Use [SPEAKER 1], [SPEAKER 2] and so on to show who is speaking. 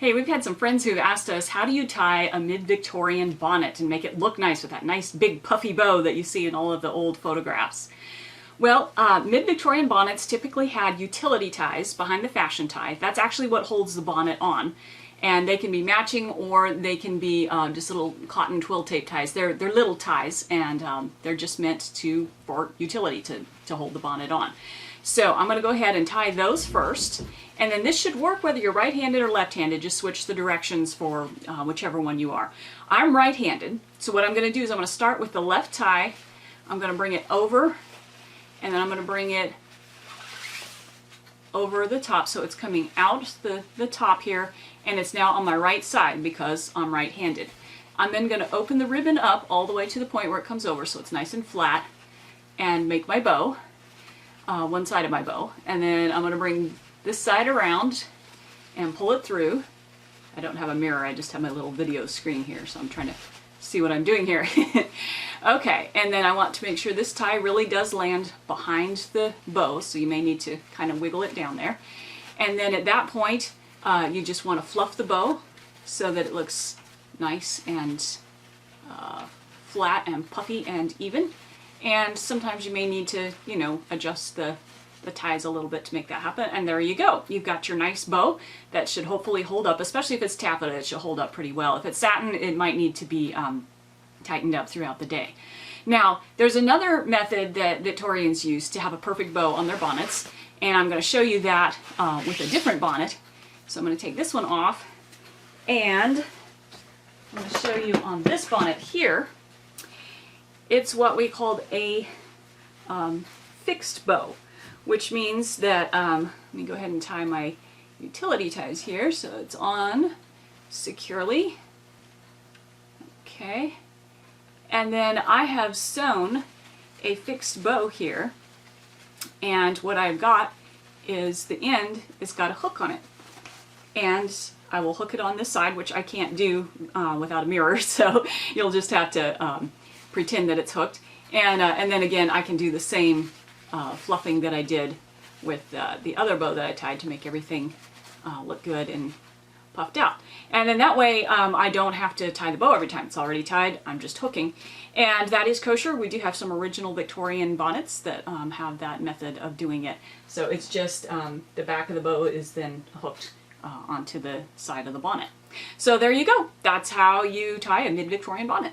[SPEAKER 1] Hey, we've had some friends who've asked us, how do you tie a mid-Victorian bonnet and make it look nice with that nice big puffy bow that you see in all of the old photographs? Well, mid-Victorian bonnets typically had utility ties behind the fashion tie. That's actually what holds the bonnet on. And they can be matching, or they can be just little cotton twill tape ties. They're little ties, and they're just meant for utility to hold the bonnet on. So I'm going to go ahead and tie those first, and then this should work whether you're right-handed or left-handed. Just switch the directions for whichever one you are. I'm right-handed, so what I'm going to do is I'm going to start with the left tie. I'm going to bring it over, and then I'm going to bring it over the top, so it's coming out the top here, and it's now on my right side because I'm right-handed. I'm then going to open the ribbon up all the way to the point where it comes over, so it's nice and flat, and make my bow. One side of my bow, and then I'm going to bring this side around and pull it through. I don't have a mirror, I just have my little video screen here, so I'm trying to see what I'm doing here. Okay, and then I want to make sure this tie really does land behind the bow, so you may need to kind of wiggle it down there. And then at that point, you just want to fluff the bow so that it looks nice and flat and puffy and even. And sometimes you may need to, you know, adjust the ties a little bit to make that happen. And there you go. You've got your nice bow that should hopefully hold up, especially if it's taffeta, it should hold up pretty well. If it's satin, it might need to be tightened up throughout the day. Now, there's another method that Victorians use to have a perfect bow on their bonnets, and I'm going to show you that with a different bonnet. So I'm going to take this one off, and I'm going to show you on this bonnet here. It's what we called a fixed bow, which means that, let me go ahead and tie my utility ties here so it's on securely. Okay, and then I have sewn a fixed bow here, and what I've got is the end has got a hook on it, and I will hook it on this side, which I can't do without a mirror, so you'll just have to pretend that it's hooked, and then again I can do the same fluffing that I did with the other bow that I tied to make everything look good and puffed out. And then that way I don't have to tie the bow every time. It's already tied, I'm just hooking. And that is kosher. We do have some original Victorian bonnets that have that method of doing it. So it's just the back of the bow is then hooked onto the side of the bonnet. So there you go. That's how you tie a mid-Victorian bonnet.